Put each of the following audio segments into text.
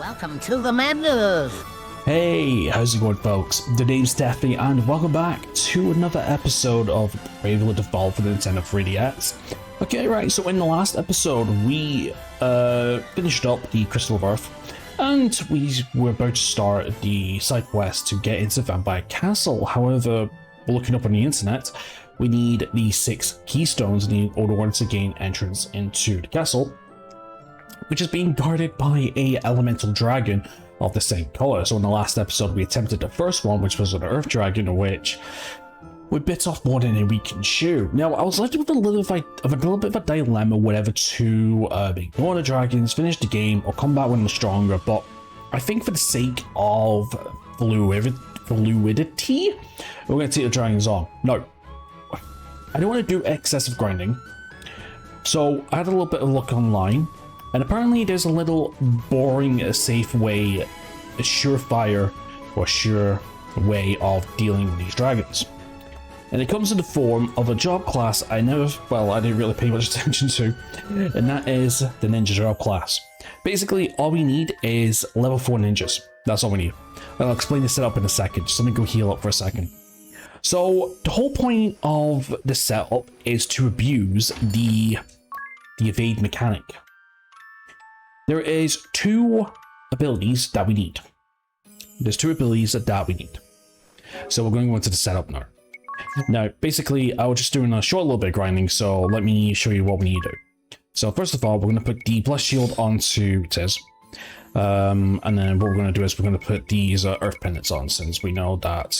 Welcome to the madness! Hey, how's it going, folks? The name's Stephanie, and welcome back to another episode of Bravely Default for the Nintendo 3DS. Okay, right, so in the last episode, we finished up the Crystal of Earth, and we were about to start the side quest to get into Vampire Castle. However, looking up on the internet, we need the 6 keystones in order to gain entrance into the castle, which is being guarded by a elemental dragon of the same color. So in the last episode, we attempted the first one, which was an earth dragon, which we bit off more than we can chew. Now, I was left with a little bit of a dilemma, whether to ignore the dragons, finish the game, or come back when they're stronger. But I think for the sake of fluidity, we're going to take the dragons on. No, I don't want to do excessive grinding. So I had a little bit of look online, and apparently there's a little boring, safe way, a surefire or sure way of dealing with these dragons. And it comes in the form of a job class I didn't really pay much attention to, and that is the ninja job class. Basically, all we need is level 4 ninjas. That's all we need. And I'll explain the setup in a second. Just let me go heal up for a second. So the whole point of the setup is to abuse the evade mechanic. There is 2 abilities that we need. So we're going to go into the setup now. Now, basically, I was just doing a short little bit of grinding, so let me show you what we need to do. So first of all, we're going to put the Blessed Shield onto Tiz. And then what we're going to do is we're going to put these Earth Pendants on, since we know that,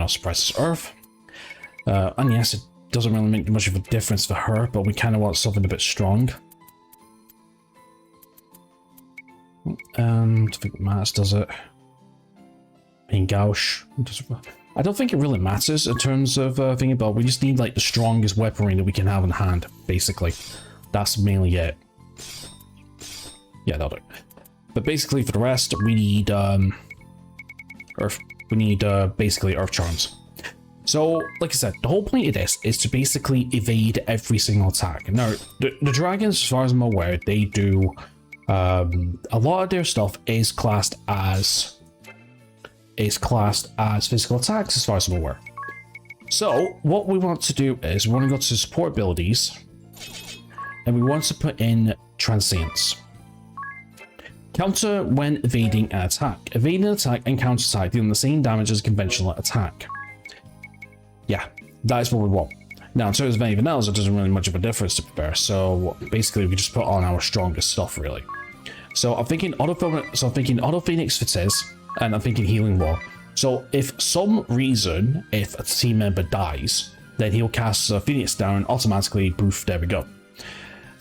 suppresses Earth. And yes, it doesn't really make much of a difference for her, but we kind of want something a bit strong. I think Mats does it. Gauche. I don't think it really matters in terms of thinking about. We just need like the strongest weaponry that we can have in hand, basically. That's mainly it. Yeah, that'll do. But basically, for the rest, we need Earth. We need basically Earth Charms. So, like I said, the whole point of this is to basically evade every single attack. Now, the dragons, as far as I'm aware, they do. A lot of their stuff is classed as physical attacks, as far as I'm aware. So what we want to do is we want to go to support abilities, and we want to put in transience. Counter when evading an attack. Evading an attack and counter attack dealing the same damage as a conventional attack. Yeah, that is what we want. Now, in terms of anything else, it doesn't really much of a difference to prepare. So basically, we just put on our strongest stuff, really. So I'm thinking Auto Phoenix for Tiz, and I'm thinking Healing Wall. So if some reason, if a team member dies, then he'll cast Phoenix down automatically. Poof, there we go.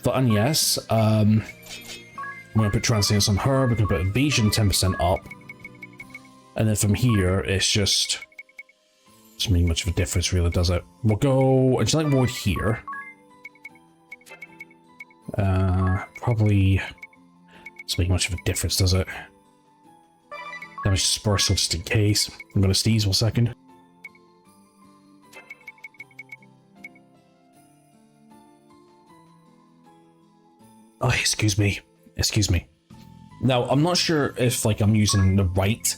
For Agnes, I'm going to put Transience on her. We're going to put Evasion 10% up. And then from here, it's just doesn't make much of a difference, really, does it? We'll go Angelic Ward here. Probably doesn't make much of a difference, does it? Damage dispersal just in case. I'm going to sneeze 1 second. Oh, excuse me. Now, I'm not sure if I'm using the right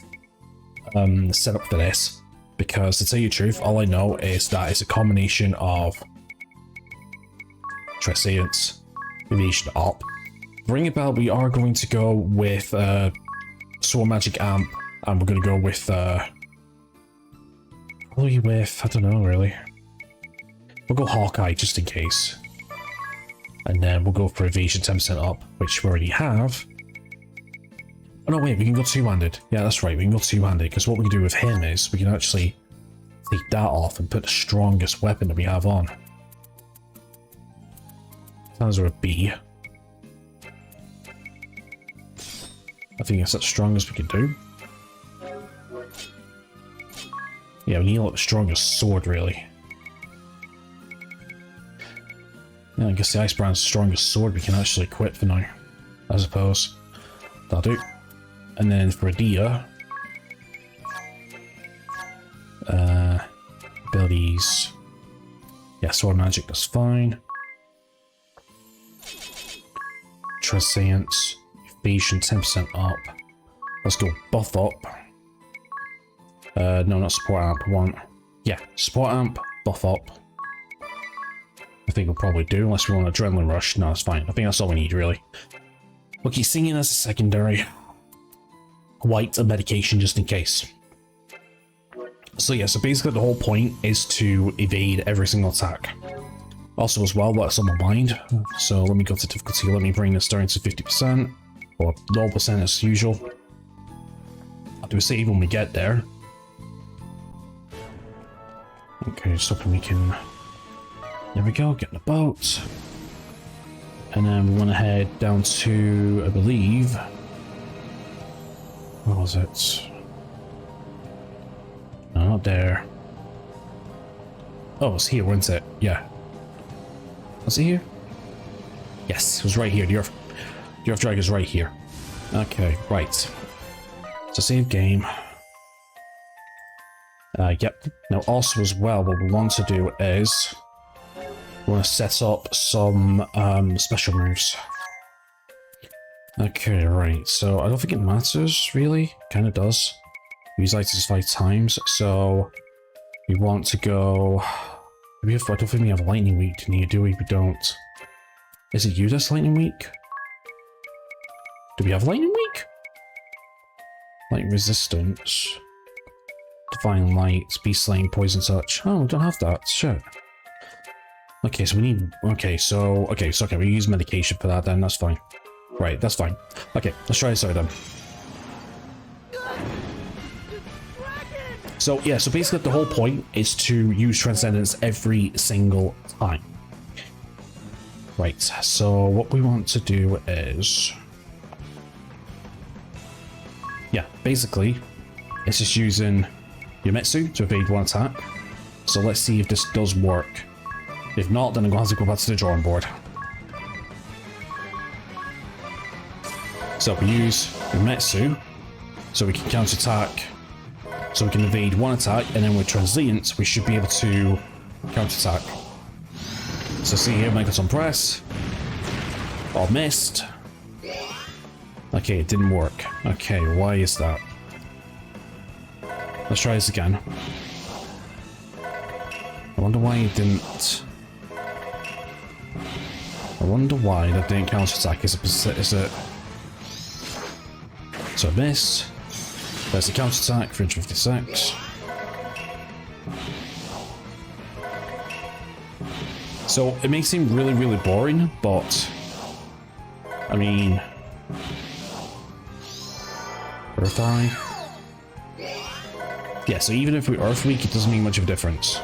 setup for this, because to tell you the truth, all I know is that it's a combination of Transience, Evasion up. Ring a Bell, we are going to go with Sword Magic Amp, and we're going to go with probably with, I don't know really. We'll go Hawkeye just in case. And then we'll go for Evasion 10% up, which we already have. Oh no, wait, we can go two-handed. Yeah, that's right, we can go two-handed, because what we can do with him is we can actually take that off and put the strongest weapon that we have on. Sounds like a B. I think that's the strongest we can do. Yeah, we need the strongest sword, really. Yeah, I guess the Icebrand's the strongest sword we can actually equip for now, I suppose. That'll do. And then for Adia, abilities. Yeah, Sword Magic, that's fine. Transience, Evasion 10% up. Let's go buff up. No, not support amp. Yeah, support amp, buff up. I think we'll probably do, unless we want an adrenaline rush. No, it's fine. I think that's all we need, really. Okay, singing as a secondary. White a medication just in case. So yeah, so basically the whole point is to evade every single attack. Also as well, what's on my mind. So let me go to difficulty. Let me bring this down to 50%. Or 0% as usual. I'll do a save when we get there. Okay, just hoping we can... There we go, get in the boat. And then we want to head down to, I believe... What was it? No, not there. Oh, it's here, wasn't it? Yeah. Was it here? Yes, it was right here. The Earth Drag is right here. Okay, right. So save game. Yep. Now also as well, what we want to do is we want to set up some special moves. Okay, right. So I don't think it matters really. Kind of does. Use items 5 times. So we want to go. I don't think we have lightning weak, do we? We don't. Is it you that's lightning weak? Do we have lightning weak? Light resistance. Divine light, beast slaying, poison touch. Oh, we don't have that. Shit. Okay, so we need. Okay, so we use medication for that then. That's fine. Right, that's fine. Okay, let's try this out then. So yeah, so basically the whole point is to use Transcendence every single time. Right, so what we want to do is... Yeah, basically, it's just using Jutsu to evade one attack. So let's see if this does work. If not, then I'm going to have to go back to the drawing board. So we use Jutsu, so we can counterattack, so we can evade one attack, and then with Transient, we should be able to counterattack. So see here, Megaton Press. Oh, missed. Okay, it didn't work. Okay, why is that? Let's try this again. I wonder why it didn't... I wonder why that didn't counterattack. Is it... So miss. There's the counterattack, 356. So it may seem really, really boring, but I mean, Earth Eye. Yeah, so even if we Earth Weak, it doesn't make much of a difference.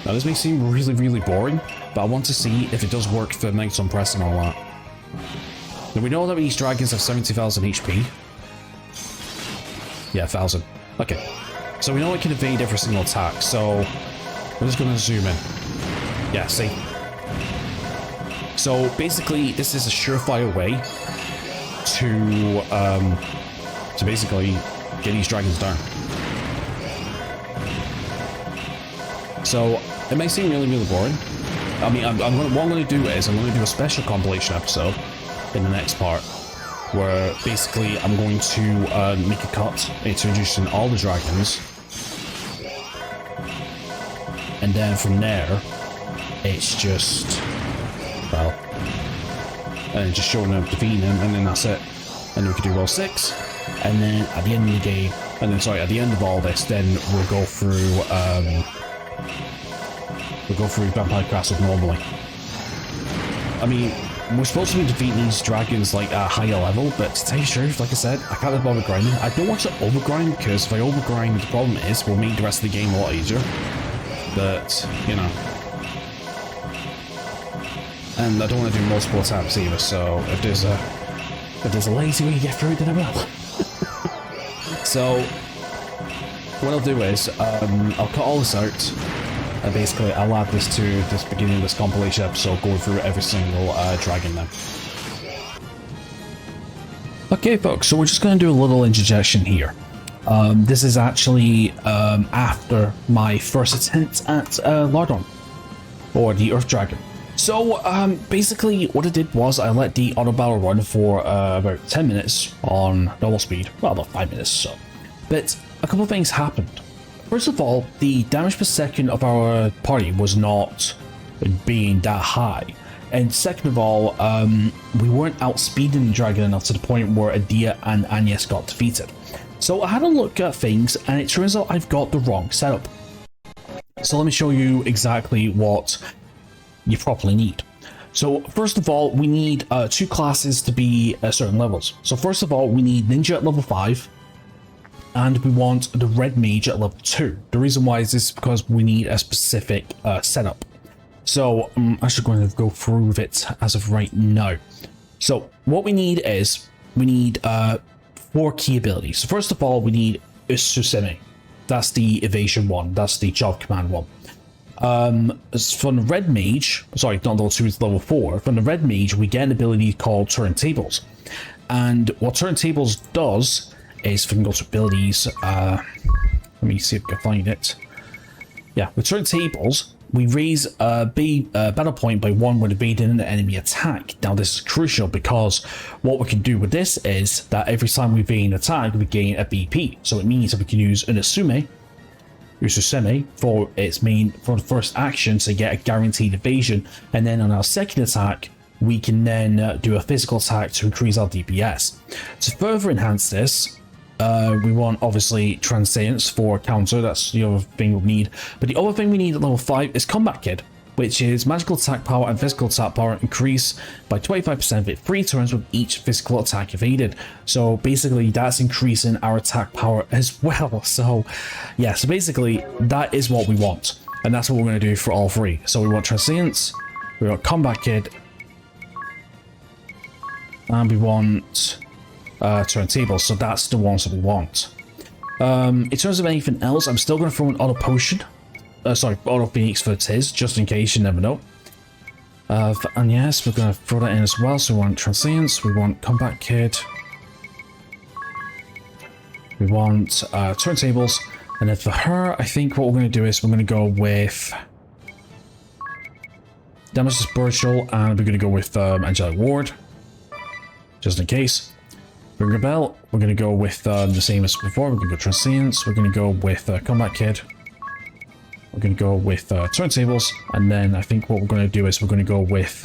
Now this may seem really, really boring, but I want to see if it does work for Megaton Press and all that. Now we know that these dragons have 70,000 HP. Yeah, 1,000. Okay. So we know it can evade every single attack, so we're just going to zoom in. Yeah, see? So basically, this is a surefire way to basically get these dragons down. So it may seem really, really boring. I mean, what I'm going to do is I'm going to do a special compilation episode in the next part, where basically I'm going to make a cut introducing all the dragons, and then from there it's just, well, and just showing them, defeating them, and then that's it. And then we can do World 6, and then at the end of the game, and then sorry, at the end of all this, then we'll go through Vampire Castle normally. I mean, we're supposed to be defeating these dragons like at a higher level, but to tell you the truth, like I said, I can't bother grinding. I don't want to overgrind, because if I overgrind, the problem is we'll make the rest of the game a lot easier. But, you know. And I don't want to do multiple attempts either, so if there's a lazy way to get through it, then I will. So, what I'll do is, I'll cut all this out. And basically, I'll add this to this beginning of this compilation episode, going through every single dragon then. Okay, folks, so we're just going to do a little interjection here. This is actually after my first attempt at Lardon, or the Earth Dragon. So basically what I did was I let the auto battle run for about 10 minutes on normal speed, well about 5 minutes or so. But a couple of things happened. First of all, the damage per second of our party was not being that high. And second of all, we weren't outspeeding the dragon enough to the point where Adia and Agnes got defeated. So I had a look at things and it turns out I've got the wrong setup. So let me show you exactly what you probably need. So first of all, we need 2 classes to be at certain levels. So first of all, we need Ninja at level 5. And we want the Red Mage at level 2. The reason why is this because we need a specific setup. So I'm actually going to go through it as of right now. So what we need is, we need 4 key abilities. So first of all, we need Ususeme. That's the evasion one. That's the job command one. From the Red Mage, sorry, not level 2, it's level 4. From the Red Mage, we get an ability called Turntables. And what Turntables does is, if we can go to abilities, let me see if I can find it. Yeah, with Turntables, we raise a battle point by 1 when evading an enemy attack. Now this is crucial because what we can do with this is that every time we evade an attack, we gain a BP. So it means that we can use an Ususeme for the first action to get a guaranteed evasion, and then on our second attack we can then do a physical attack to increase our DPS. To further enhance this, we want obviously Transcendence for counter. That's the other thing we need. But the other thing we need at level 5 is Combat Kid, which is magical attack power and physical attack power increase by 25% for 3 turns with each physical attack evaded. So basically that's increasing our attack power as well. So yeah, so basically that is what we want, and that's what we're going to do for all 3. So we want Transcendence, we want Combat Kid, and we want Turntables. So that's the ones that we want. In terms of anything else, I'm still going to throw an auto potion. Auto Phoenix for Tiz, just in case, you never know. And yes, we're going to throw that in as well. So we want Transcendence, we want Combat Kid, we want Turntables, and then for her, I think what we're going to do is we're going to go with Damage to Spiritual, and we're going to go with Angelic Ward, just in case. Ring a Bell, we're going to go with the same as before. We're going to go Transcendence, we're going to go with Combat Kid, we're going to go with Turntables, and then I think what we're going to do is we're going to go with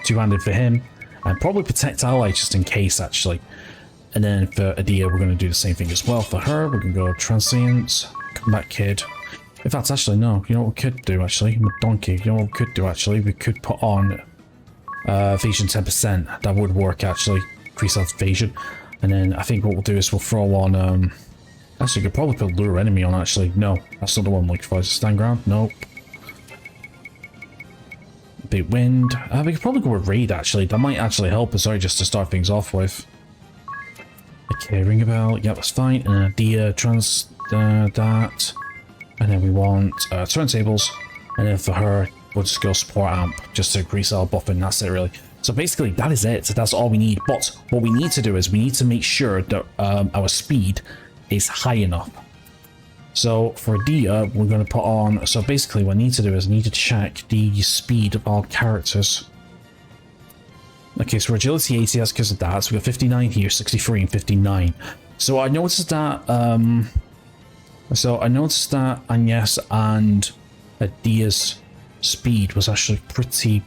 Two-Handed for him, and probably Protect Ally just in case actually. And then for Adia, we're going to do the same thing as well. For her, we're going to go Transcendence, Combat Kid. In fact, actually, no, you know what we could do actually? I'm a donkey. You know what we could do actually? We could put on evasion 10%. That would work actually. Increase our evasion. And then I think what we'll do is we'll throw on actually, you could probably put Lure Enemy on actually. No, that's not the one. Like if I stand ground, nope. Big Wind. We could probably go with Raid actually. That might actually help us out just to start things off with. Okay, Ring a Bell. Yeah, that's fine. And Adia, that. And then we want Turntables. And then for her, we'll just go Support Amp just to increase our buffing. That's it really. So basically that is it. That's all we need. But what we need to do is we need to make sure that our speed is high enough. So for Dia, we're going to put on, so basically what I need to do is I need to check the speed of our characters. Okay, so agility 80, that's because of that. So we got 59 here, 63 and 59. So I noticed that Agnes and Dia's speed was actually pretty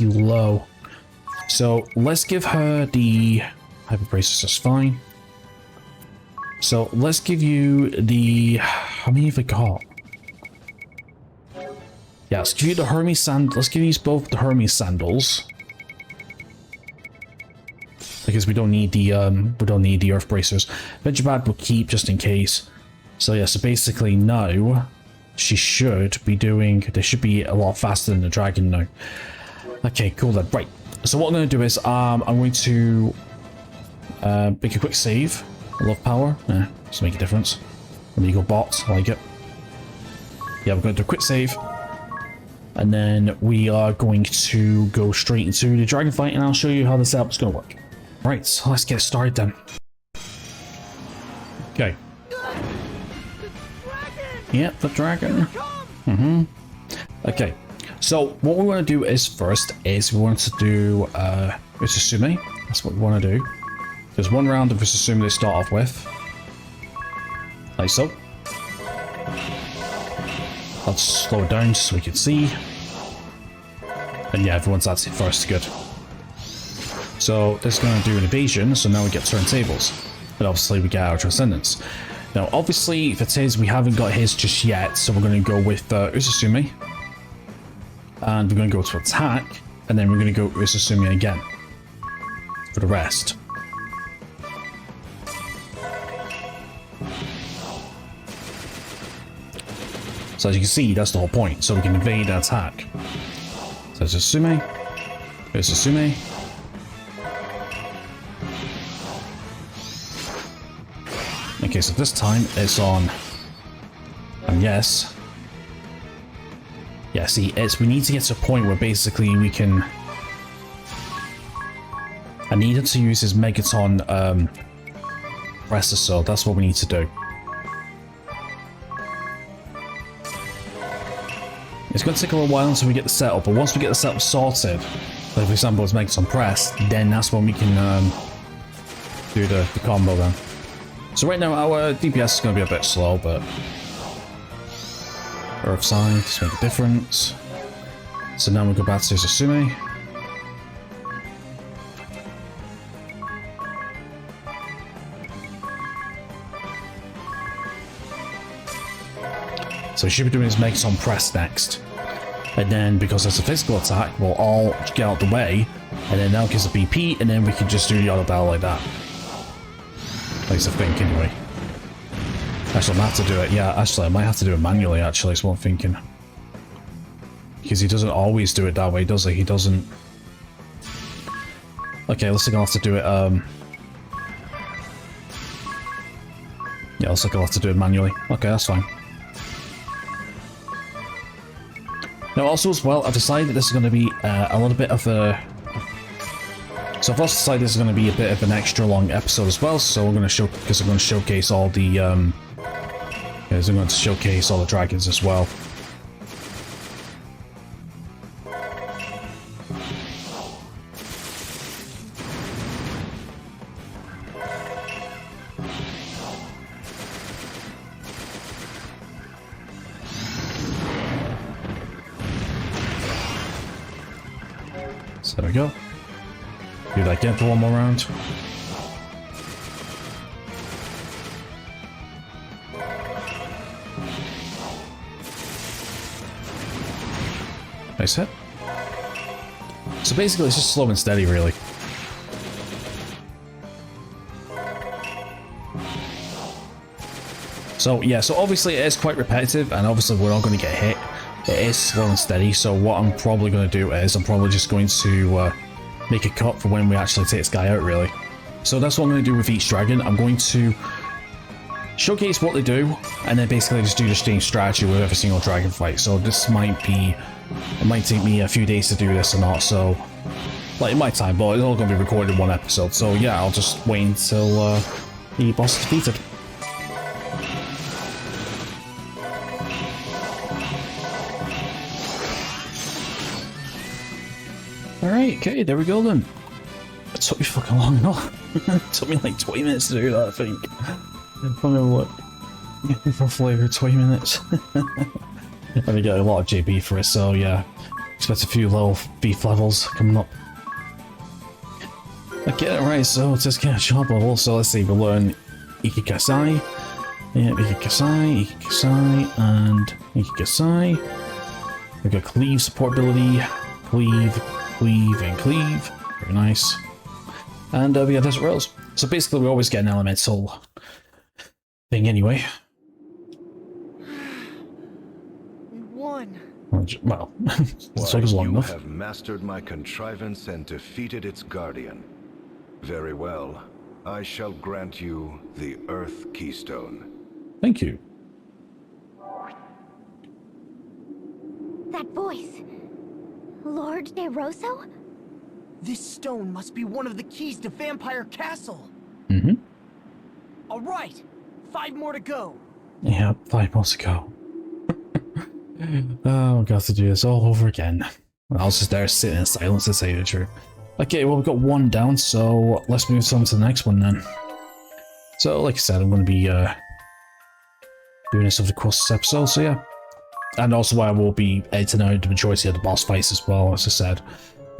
low. So let's give her the Hyper Braces, that's fine. So let's give you the, how many have I got? Yeah, let's give you the Hermes sand. Let's give these both the Hermes sandals, because we don't need the Earth Bracers. Venturepad we'll keep just in case. So yeah, so basically now she should be doing. They should be a lot faster than the dragon now. Okay, cool then. Right. So what I'm going to do is I'm going to make a quick save. I love power. Doesn't make a difference. Let me go bot. I like it. Yeah, we're going to do a quick save. And then we are going to go straight into the dragon fight, and I'll show you how the setup is going to work. Right, so let's get started then. Okay. Yep, the dragon. Okay. So what we want to do is first is we want to do Utsusume. That's what we want to do. There's one round of Utsusume to start off with. Like so. I'll slow it down so we can see. And yeah, everyone's at it first, good. So this is going to do an evasion, so now we get turntables. And obviously we get our transcendence. Now obviously if it is, we haven't got his just yet, so we're going to go with Utsusume. And we're going to go to attack, and then we're going to go Utsusume again. For the rest. So as you can see, that's the whole point, so we can evade and attack. So Utsusume. Utsusume. Okay, so this time it's on. And yes. Yeah, see, we need to get to a point where basically we can. I need him to use his Megaton Presser, so that's what we need to do. It's going to take a little while until we get the setup, but once we get the setup sorted, like for example, it's Megaton Press, then that's when we can do the combo then. So right now our DPS is going to be a bit slow, but Earth side to make a difference. So now we go back to Utsusume. So we should be doing his Megaton Press next. And then because it's a physical attack, we'll all get out the way. And then that gives a BP, and then we can just do the auto battle like that. At least I think, anyway. Actually, I might have to do it. Yeah, actually, I might have to do it manually, actually, is what I'm thinking. Because he doesn't always do it that way, does he? He doesn't. Okay, looks like I'll have to do it, yeah, looks like I'll have to do it manually. Okay, that's fine. Now, also as well, I've decided that this is going to be a little bit of a... So I've also decided this is going to be a bit of an extra long episode as well, so we're going to show... Because I'm going to showcase all the, yeah, so I'm going to showcase all the dragons as well. So there we go. Do that again for one more round. Nice hit. So basically it's just slow and steady, really. So yeah, so obviously it is quite repetitive, and obviously we're not going to get hit. It is slow and steady, so what I'm probably going to do is I'm probably just going to make a cut for when we actually take this guy out, really. So that's what I'm going to do with each dragon. I'm going to showcase what they do, and then basically just do the same strategy with every single dragon fight. So this might be... It might take me a few days to do this or not, so... Like, in my time, but it's all going to be recorded in one episode. So yeah, I'll just wait until the boss is defeated. Alright, okay, there we go then. It took me fucking long enough. It took me like 20 minutes to do that, I think. Let me look. Roughly over 20 minutes. And we get a lot of JB for it, so yeah. Expect a few low beef levels coming up. Okay, alright, so it's just kind of sharp level, so let's see, we'll learn Ikikasai. Yeah, Ikikasai, and Ikikasai. We've got cleave support ability, cleave, and cleave. Very nice. And we got Desert Rose. So basically we always get an elemental thing anyway. One. Well, this took us long enough. You have mastered my contrivance and defeated its guardian. Very well. I shall grant you the Earth Keystone. Thank you. That voice. Lord De Rosso? This stone must be one of the keys to Vampire Castle. Mm-hmm. All right, 5 more to go. Yeah, 5 more to go. Oh, got to do this all over again. I was just there sitting in silence to say the truth. Okay, well, we've got one down, so let's move on to the next one then. So, like I said, I'm going to be doing this over the course of this episode, so yeah. And also I will be editing out the majority of the boss fights as well, as I said.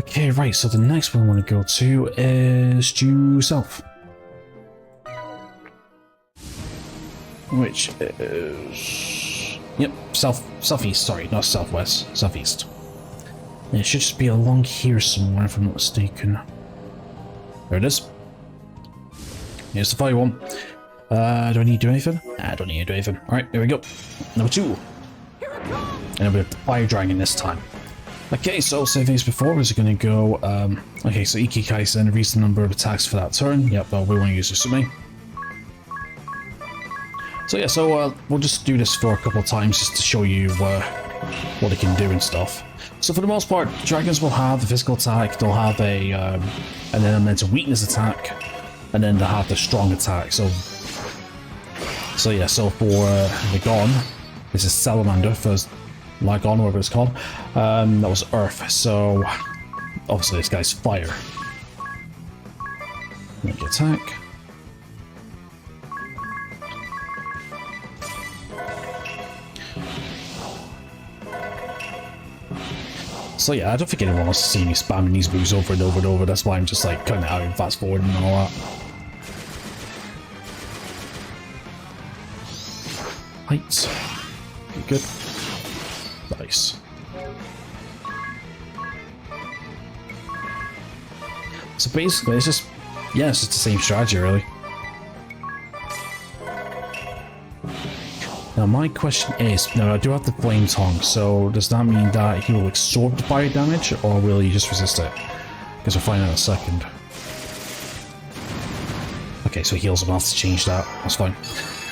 Okay, right, so the next one I want to go to is due south. Which is... Yep, southeast, sorry, not southwest, southeast. And it should just be along here somewhere, if I'm not mistaken. There it is. Here's the fire one. Do I need to do anything? I don't need to do anything. Alright, here we go. Number 2. And we have the fire dragon this time. Okay, so same things before. We're going to go... okay, so Iki Kaisen increase the number of attacks for that turn. Yep, well, we want to use Usumi. So yeah, so we'll just do this for a couple of times just to show you what it can do and stuff. So for the most part, dragons will have a physical attack, they'll have an elemental weakness attack, and then they'll have the strong attack. So yeah, so for the Gon, this is Salamander, first Lagon, whatever it's called, that was Earth, so obviously this guy's fire. Make attack. So yeah, I don't think anyone wants to see me spamming these moves over and over and over, that's why I'm just like cutting it out and fast forwarding and all that. Right. Good. Nice. So basically it's just, yeah, it's just the same strategy really. Now my question is, now I do have the flame tongue, so does that mean that he will absorb the fire damage, or will he just resist it? Because we'll find out in a second. Okay, so he heals him, I'll have to change that, that's fine.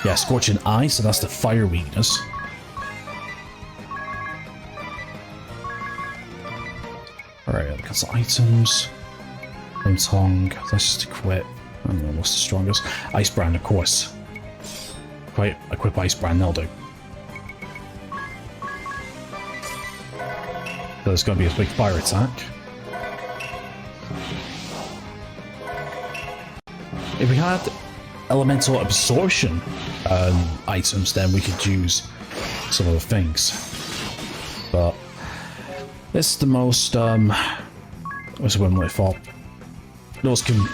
Yeah, Scorching Eye, so that's the fire weakness. Alright, look at some items. Flame tongue, let's just equip. I don't know what's the strongest. Ice Brand, of course. Right, equip Ice Brand, that'll do. So there's going to be a big fire attack. If we had elemental absorption items, then we could use some other things. But this is the most, what's the one for? Those can...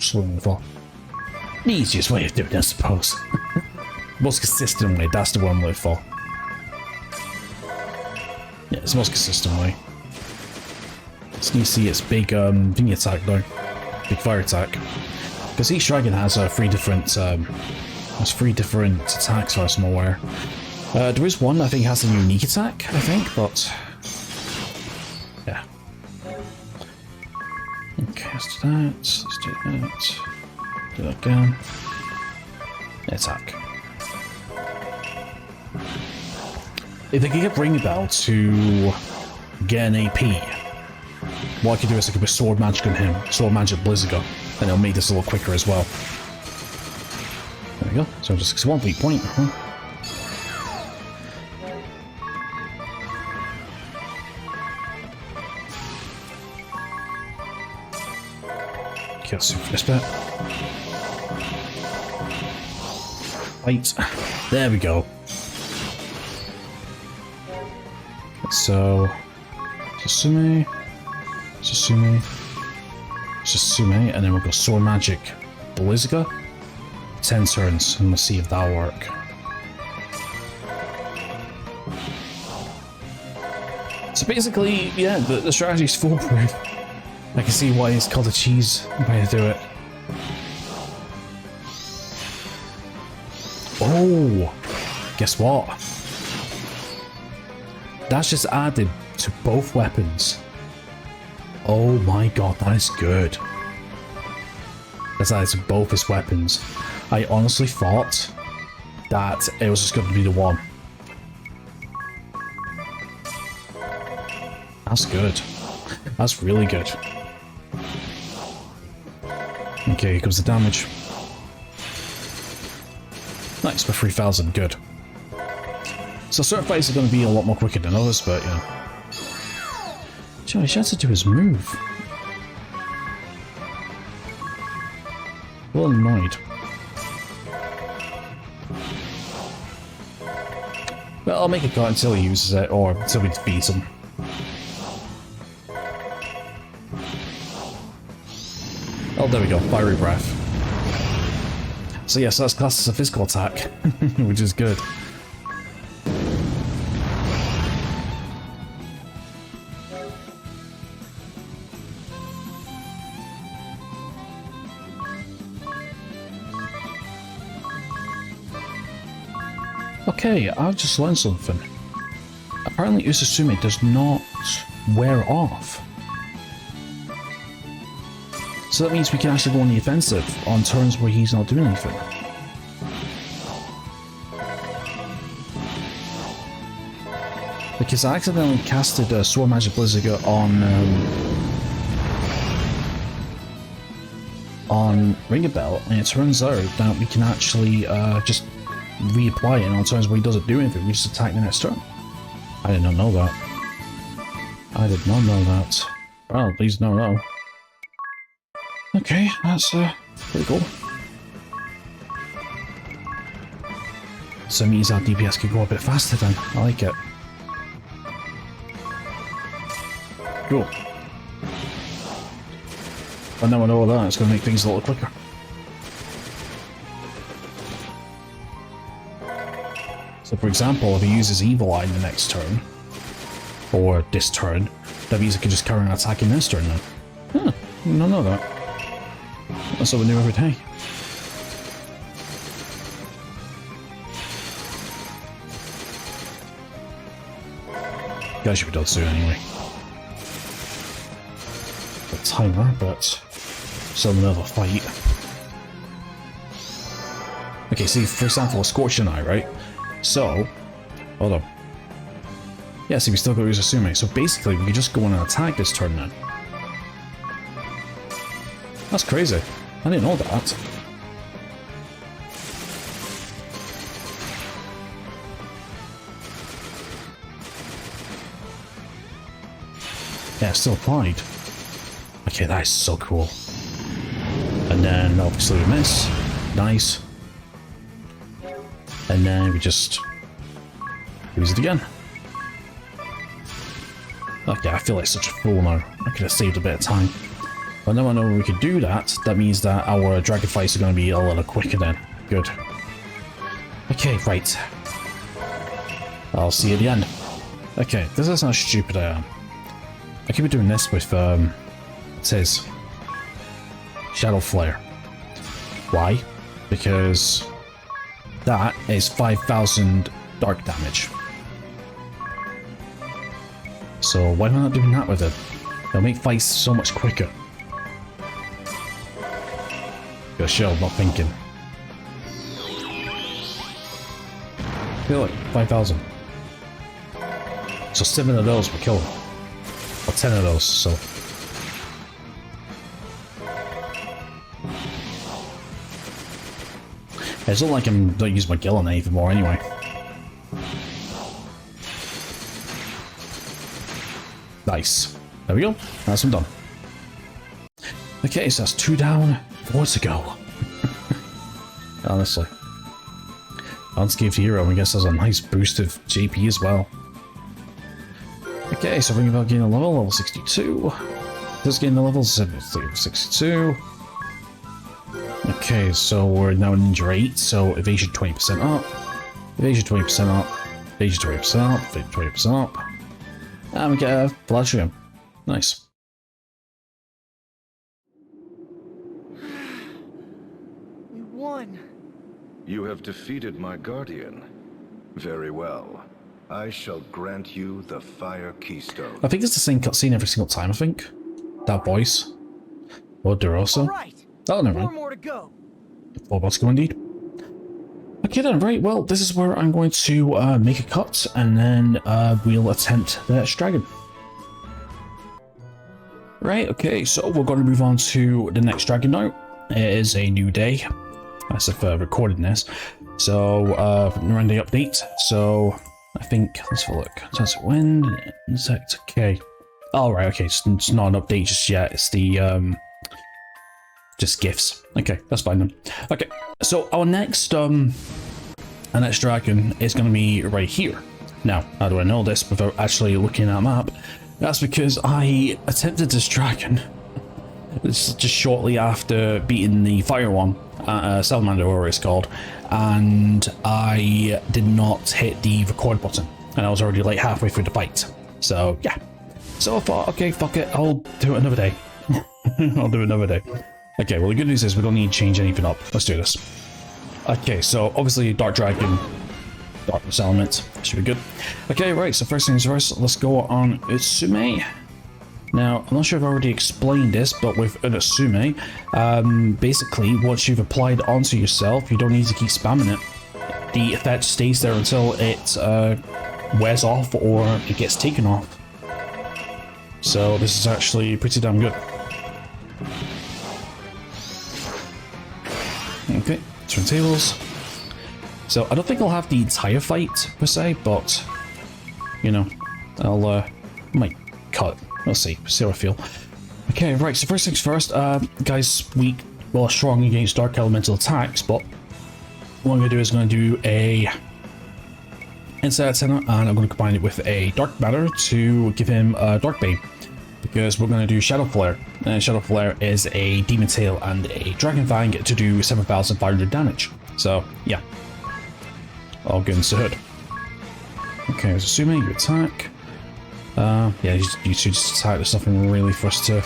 Swim for. The easiest way of doing it, I suppose. Most consistent way, that's the one way for. Yeah, it's the most consistent way. So you see its big thingy attack though. Big fire attack. Because each dragon has 3 different attacks, as far as I'm aware. There is one I think has a unique attack, I think, but yeah. Okay, let's do that. Let's do that. Do that again. Attack. If they could get Ring Bell to get an AP, what I could do is I could put Sword Magic on him, Sword Magic Blizziga, and it'll make this a little quicker as well. There we go. So just 1 weak point. Okay, let's do this bit. Right, there we go. So, Susume, and then we'll go Sword Magic Blizziga. 10 turns, and we'll see if that'll work. So basically, yeah, the strategy's foolproof. I can see why it's called a cheese way to do it. Oh, guess what? That's just added to both weapons. Oh my god, that is good. That's added to both his weapons. I honestly thought that it was just going to be the one. That's good. That's really good. Okay, here comes the damage. Nice, for 3,000, good. So certain fights are going to be a lot more quicker than others, but you know. He has to do his move. A little annoyed. Well, I'll make a cut until he uses it, or until we defeat him. Oh, there we go. Fiery Breath. So yes, that's classed as a physical attack, which is good. Okay, I've just learned something. Apparently Ususume does not wear off. So that means we can actually go on the offensive on turns where he's not doing anything. Because I accidentally casted a Sword Magic Blizzaga on Ringabel, and it turns out that we can actually just reapply it on turns where he doesn't do anything, we just attack the next turn. I did not know that. I did not know that. Well, please no. Okay, that's pretty cool. So it means our DPS could go a bit faster then. I like it. Cool. And now I know that, it's going to make things a little quicker. So for example, if he uses Evil Eye in the next turn, or this turn, that means he can just carry on attacking this turn then. Huh, I did not know that. That's something new every day. Guys should be done soon anyway. The timer, but still another fight. Okay, see, for example, a Scorching Eye, right? So, hold on. Yeah, see, we still got Ususume. So basically, we can just go on and attack this turn then. That's crazy. I didn't know that. Yeah, still applied. Okay, that is so cool. And then obviously we miss. Nice. And then we just use it again. Okay, I feel like such a fool now. I could have saved a bit of time. But now I know we could do that. That means that our dragon fights are going to be a little quicker then. Good. Okay, right. I'll see you at the end. Okay, this is how stupid I am. I could be doing this with, it says Shadow Flare. Why? Because that is 5,000 dark damage. So why am I not doing that with it? It'll make fights so much quicker. Good shell, not thinking. Feel like 5,000. So 7 of those will kill him. Or 10 of those, so. It's not like I'm not using my Gill on anything more anyway. Nice. There we go. That's one done. Okay, so that's 2 down, 4 to go. Honestly. Unscathed Hero, I guess, has a nice boost of JP as well. Okay, so bring about gain a level 62. This gain the level 62. Okay, so we're now in Ninja 8, so evasion 20% up. Evasion 20% up. Evasion 20% up. Evasion 20% up. And we get a Palladium. Nice. We won. You have defeated my guardian. Very well. I shall grant you the Fire Keystone. I think it's the same cutscene every single time, I think. That voice. Or DeRosa. All right. Oh, never 4 mind. more to go. 4 more to go indeed. Okay then, right, well, this is where I'm going to make a cut, and then we'll attempt the next dragon. Right, okay, so we're going to move on to the next dragon now. It is a new day, as if recording this. So, run the update. So, I think, let's have a look. So that's wind, insect, okay. Oh, right, okay, it's not an update just yet. It's the, just gifts. Okay, that's fine then. Okay, so our next dragon is going to be right here. Now, how do I know this without actually looking at a map? That's because I attempted this dragon just shortly after beating the fire one, Salamander, whatever it's called, and I did not hit the record button, and I was already like halfway through the fight. So yeah, so I thought, okay, fuck it, I'll do it another day. I'll do it another day. Okay, well the good news is we don't need to change anything up. Let's do this. Okay, so obviously Dark Dragon, Darkness Element, should be good. Okay, right, so first things first, let's go on Utsume. Now, I'm not sure if I already explained this, but with an Utsume, basically, once you've applied onto yourself, you don't need to keep spamming it. The effect stays there until it wears off or it gets taken off. So this is actually pretty damn good. Okay, turntables. So I don't think I'll have the entire fight per se, but you know, I'll might cut. We'll see how I feel. Okay, right, so first things first, guys, weak, well, strong against dark elemental attacks, but what I'm going to do is I'm going to do a Inside Antenna, and I'm going to combine it with a Dark Matter to give him a Dark Bane, because we're going to do Shadow Flare, and Shadow Flare is a Demon Tail and a Dragon Fang to do 7,500 damage. So, yeah. All good and good. Okay, let's assume you attack. Yeah, you two just attack. There's nothing really for us to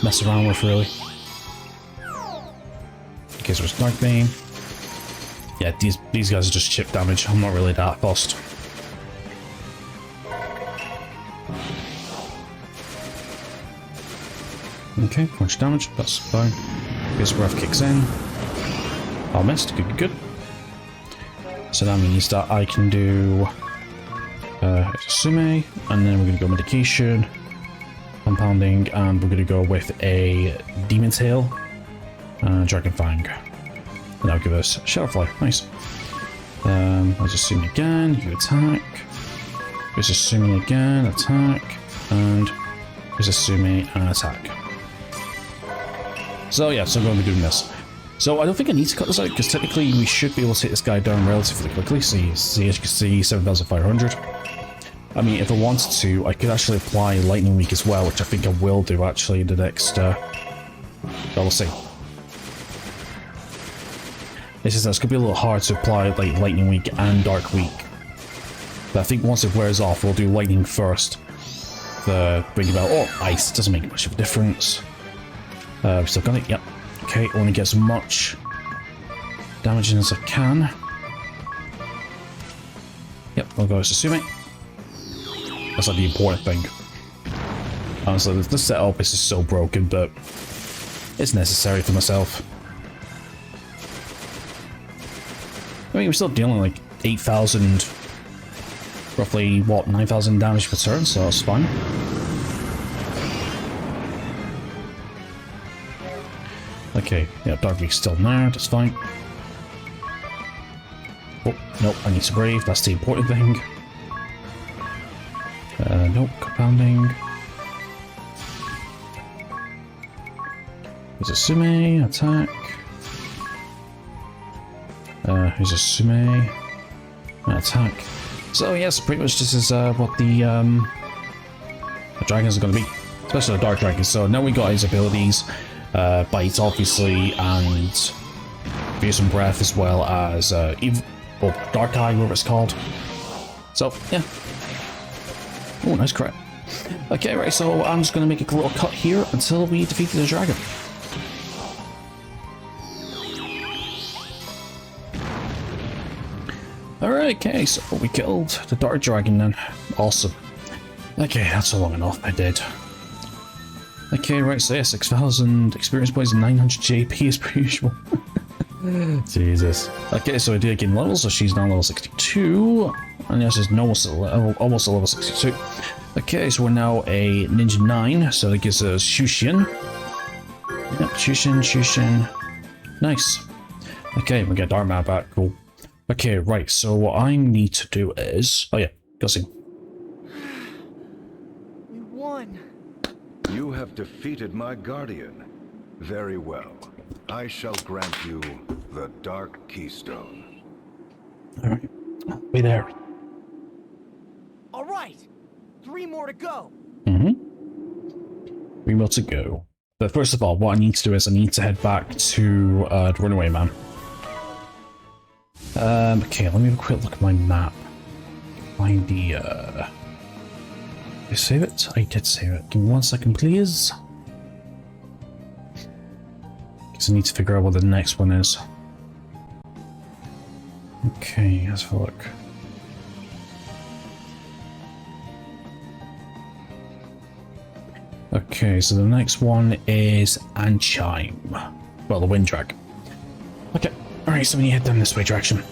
mess around with, really. Okay, so it's Dark Bane. Yeah, these guys are just chip damage. I'm not really that fussed. Okay, punch damage. That's fine. His breath kicks in. I missed. Good, good. So that means that I can do Sume, and then we're going to go medication, compounding, and we're going to go with a Demon Tail, Dragon Fang. And that'll give us Shadow Fly. Nice. I'll just Sume again, you attack. There's a Sume again, attack, and there's a Sume and attack. So yeah, so I'm going to be doing this. So I don't think I need to cut this out, because technically we should be able to hit this guy down relatively quickly. See, as you can see, 7,500. I mean, if I wanted to, I could actually apply Lightning Week as well, which I think I will do actually in the next, but we'll see. It's just that it's going to be a little hard to apply like Lightning Week and Dark Week. But I think once it wears off, we'll do Lightning first. The bring about, oh, Ice, doesn't make much of a difference. We've still got it, yep. Okay, only get as much damage in as I can. Yep, I'll go as Susume. That's like the important thing. Honestly, this setup is just so broken, but it's necessary for myself. I mean, we're still dealing like 8,000, roughly, what, 9,000 damage per turn, so that's fine. Okay, yeah, Dark Week's still there, that's fine. Oh, nope, I need to Brave, that's the important thing. Nope, compounding. There's a Sume, attack. Here's a Sume, attack. So yes, pretty much this is what the dragons are going to be, especially the Dark Dragon. So now we got his abilities, Bite obviously, and Fearsome Breath, as well as Dark Eye, whatever it's called. So yeah. Oh, nice crit. Okay, right, so I'm just going to make a little cut here until we defeated the dragon. Alright, okay, so we killed the Dark Dragon then. Awesome. Okay, that's long enough, I did. Okay, right, so yeah, 6,000 experience points and 900 JP as per usual. Jesus. Okay, so I did gain levels, so she's now level 62. And yes, she's almost a level 62. Okay, so we're now a Ninja 9, so that gives us Shushin. Yep, Shushin. Nice. Okay, we get Dark Map back, cool. Okay, right, so what I need to do is... Oh yeah, cutscene. We won. You have defeated my guardian. Very well. I shall grant you the Dark Keystone. Alright, be there. All right. 3 more to go. Mm-hmm. 3 more to go. But first of all, what I need to do is I need to head back to the Runaway Man. Okay, let me have a quick look at my map. Find the, Did I save it? I did save it. Give me 1 second, please. Because I need to figure out what the next one is. Okay, let's have a look. Okay, so the next one is Anchime. Well, the Wind Drag. Okay, alright, so we need to head down this way direction.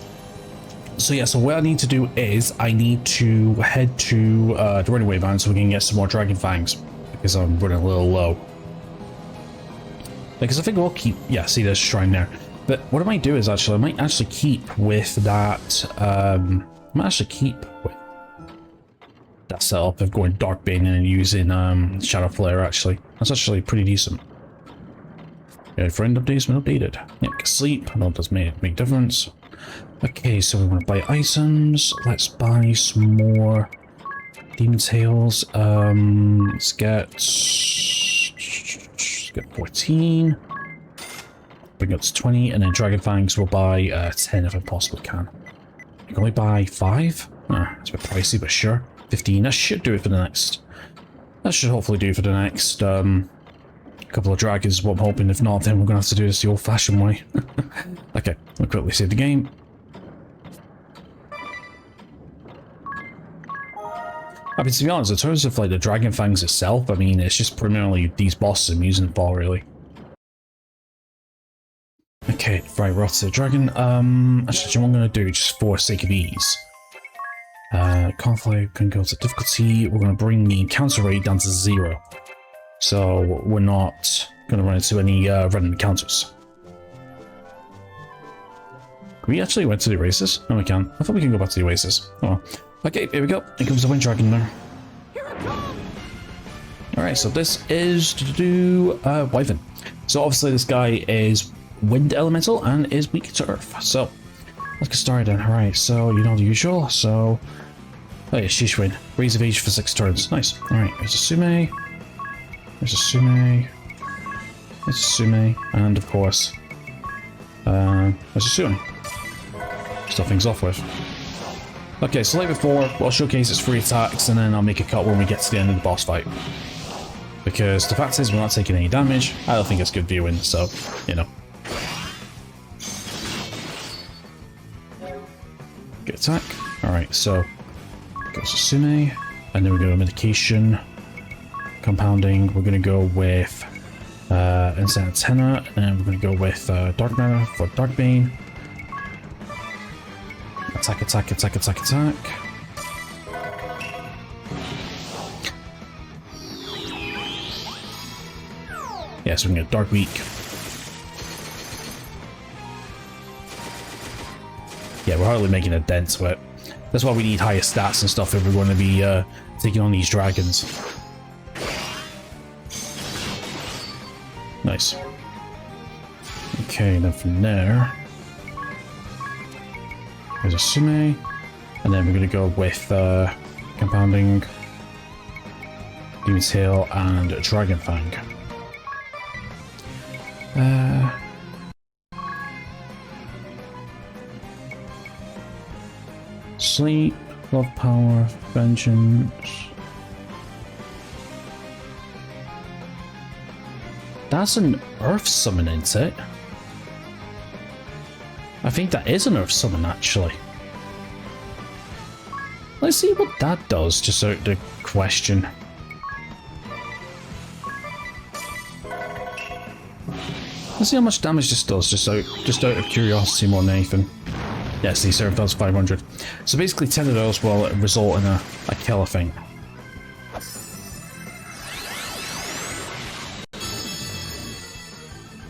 So yeah, so what I need to do is I need to head to the Runaway Van so we can get some more Dragon Fangs. Because I'm running a little low. Because I think we'll keep... Yeah, see, there's a shrine there. But what I might do is actually, I might actually keep with that... I might actually keep with that setup of going Darkbane and using Shadow Flare, actually. That's actually pretty decent. Yeah, friend updates been updated. Yeah, sleep. I know it does make a big difference. Okay, so we want to buy items. Let's buy some more Demon Tails. Let's get 14. Bring up to 20, and then Dragon Fangs will buy 10 if I possibly can. I can only buy 5? It's a bit pricey, but sure. 15. That should do it for the next. That should hopefully do for the next couple of dragons, what I'm hoping. If not, then we're gonna have to do this the old-fashioned way. Okay, we'll quickly save the game. I mean, to be honest, in terms of like the Dragon Fangs itself, I mean, it's just primarily these bosses I'm using for, really. Okay, right, we're off to the dragon. Actually, what I'm gonna do, just for sake of ease. Conflict can go to difficulty. We're gonna bring the encounter rate down to 0. So we're not gonna run into any random encounters. Can we actually went to the Oasis? No, we can. I thought we can go back to the Oasis. Oh, okay, here we go. Here comes the Wind Dragon there. Alright, so this is to do Wyvern. So obviously this guy is Wind Elemental and is weak to Earth. So let's get started then. Alright, so you know the usual. So, oh yeah, Sheesh Wind. Raise of Age for 6 turns. Nice. Alright, there's a Sume. There's a Sume. There's a Sume. And of course, there's a Sume. Start things off with. Okay, so like before, I'll showcase its 3 attacks and then I'll make a cut when we get to the end of the boss fight. Because the fact is we're not taking any damage. I don't think it's good viewing, so, you know. Good attack. Alright, so goes to Sume, and then we go to Medication. Compounding, we're going to go with Instant Antenna, and then we're going to go with Dark Matter for Darkbane. Attack, attack, attack, attack, attack. Yeah, so we can get Dark Weak. Yeah, we're hardly making a dent to it. That's why we need higher stats and stuff if we're going to be taking on these dragons. Nice. Okay, then from there, there's a Sume, and then we're going to go with Compounding, Demon Tail, and Dragon Fang. Sleep, Love Power, Vengeance. That's an Earth Summon, isn't it? I think that is an Earth Summon, actually. Let's see what that does, just out of the question. Let's see how much damage this does, just out of curiosity more than anything. Yes, the serve does 500. So basically 10 of those will result in a killer thing.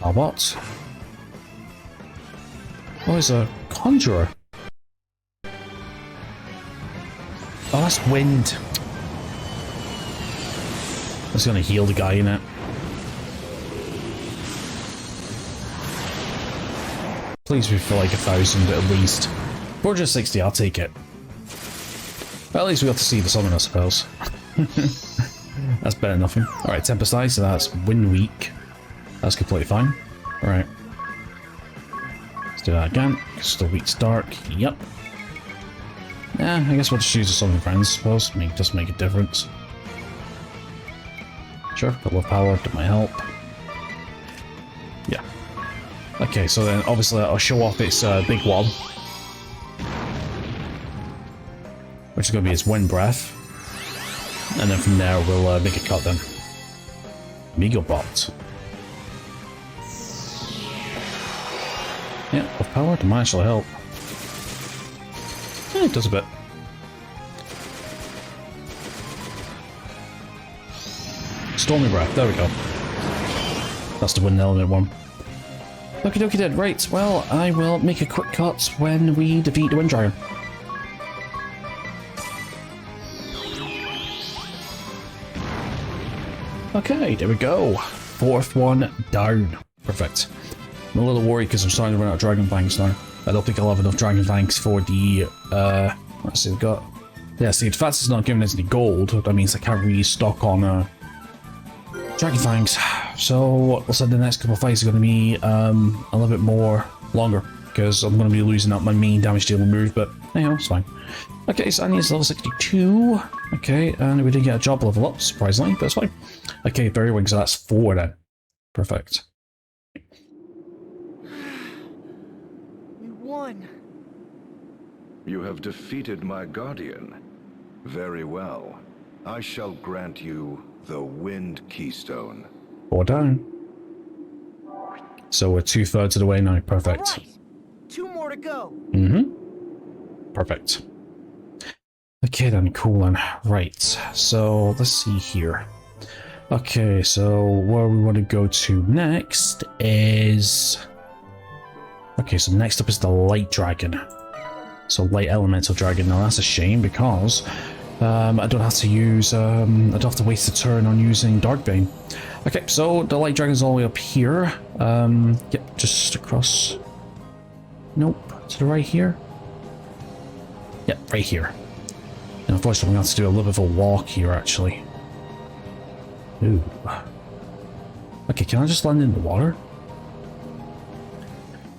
A what? Oh, it's a Conjurer. Oh, that's wind. That's gonna heal the guy in it. Please be for like 1,000 at least. 460, I'll take it. Well, at least we got to see the summon, I suppose. That's better than nothing. Alright, Tempest Eye, so that's wind weak. That's completely fine. Alright. Let's do that again. Still weak to dark. Yep. Yeah, I guess we'll just use the summon friends, I suppose. I mean, it does make a difference. Sure, couple of power to my help. Yeah. Okay, so then obviously I'll show off its big one. Which is going to be its wind breath. And then from there we'll make a cut then. Megabot. Yeah, with power to might actually help. Yeah, it does a bit. Stormy breath, there we go. That's the wind element one. Okie dokie then, right, well, I will make a quick cut when we defeat the Wind Dragon. Okay, there we go. Fourth one down. Perfect. I'm a little worried because I'm starting to run out of Dragon Fangs now. I don't think I'll have enough Dragon Fangs for the, let's see, we've got... Yeah, see, the fact it's not giving us any gold, that means I can't really stock on, Dragon Fangs. So, looks like the next couple of fights are going to be, a little bit more longer, because I'm going to be losing out my main damage dealing move, but anyhow, it's fine. Okay, so Annie's level 62. Okay, and we did get a job level up, surprisingly, but it's fine. Okay, Fairy Wings, so that's 4 then. Perfect. We won. You have defeated my guardian. Very well. I shall grant you the Wind Keystone. 4 down. So we're 2/3 of the way now. Perfect. All right. 2 more to go. Perfect. Okay then, cool then. Right, so let's see here. Okay, so where we want to go to next is... Okay, so next up is the Light Dragon. So Light Elemental Dragon. Now that's a shame because I don't have to use, I don't have to waste a turn on using Darkbane. Okay, so the Light Dragon's all the way up here. Yep, just across. Nope, to the right here. Yep, right here. And unfortunately, we have to do a little bit of a walk here, actually. Ooh. Okay, can I just land in the water?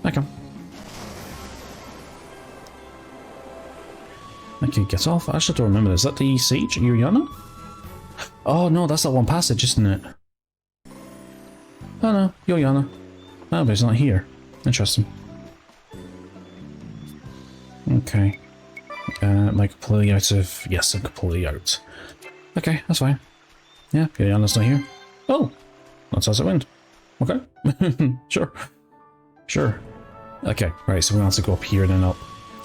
I can. Okay, get off. I actually don't remember. Is that the Sage Uriana? Oh no, that's that one passage, isn't it? Oh no, Uriana. Oh, but it's not here. Interesting. Okay. Am I completely out of... Yes, I'm completely out. Okay, that's fine. Yeah, Uriana's not here. Oh! That's as it went. Okay. Sure. Sure. Okay, right, so we have to go up here and then up.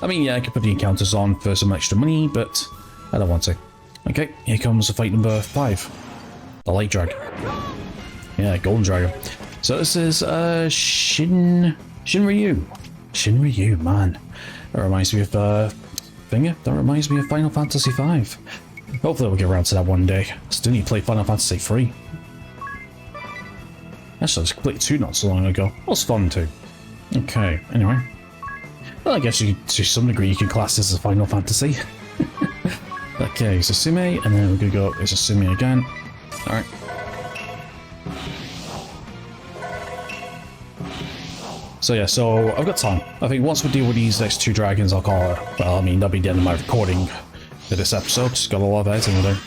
I mean, yeah, I could put the encounters on for some extra money, but I don't want to. Okay, here comes fight number 5. The Light Dragon. Yeah, Golden Dragon. So this is, Shinryu. Shinryu, man. That reminds me of, That reminds me of Final Fantasy V. Hopefully we'll get around to that one day. Still need to play Final Fantasy 3. Actually, I just completed 2 not so long ago. It was fun too. Okay, anyway. Well, I guess you, to some degree you can class this as Final Fantasy. Okay, Susume, and then we're gonna go Susume again. Alright. So yeah, so I've got time. I think once we deal with these next 2 dragons, I'll call it. Well, I mean, that'll be the end of my recording for this episode. Just got a lot of editing to do.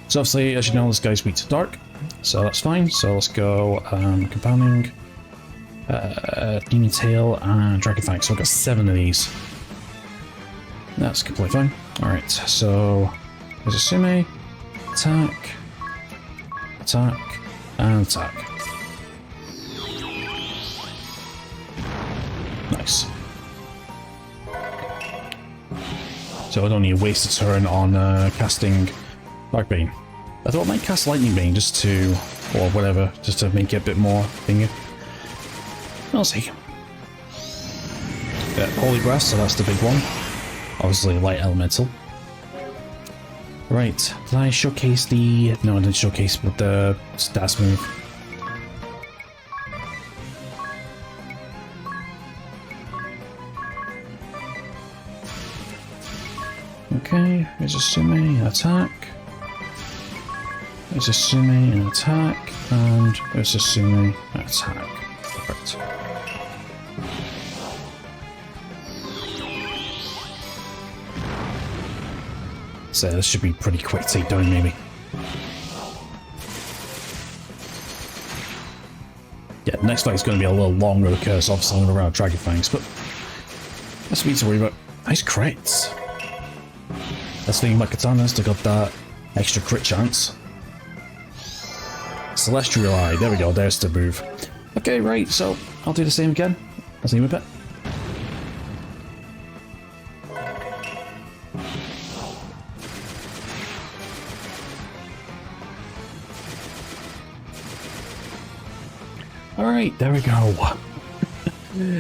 So obviously, as you know, this guy's weak to dark. So that's fine. So let's go compounding, demon tail, and dragon fang. So I've got 7 of these. That's completely fine. Alright, so there's a Sume, attack, attack, and attack. Nice. So I don't need to waste a turn on casting Dark Bane. I thought I might cast Lightning Bane just to, or whatever, just to make it a bit more thingy. I'll see. Yeah, Holy Breath, so that's the big one. Obviously, light elemental. Right, did I showcase the... No, I didn't showcase with the stats move. Okay, there's a Sume, attack. There's a Sume, an attack. And there's a Sume, attack. Perfect. So this should be pretty quick takedown, maybe. Yeah, next fight's going to be a little longer because obviously I'm going to run out of Dragon Fangs, but that's me to worry about. Nice crits. That's the thing about katanas, they got that extra crit chance. Celestial Eye, there we go, there's the move. Okay, right, so I'll do the same again. I'll see you in a bit. Alright, there we go.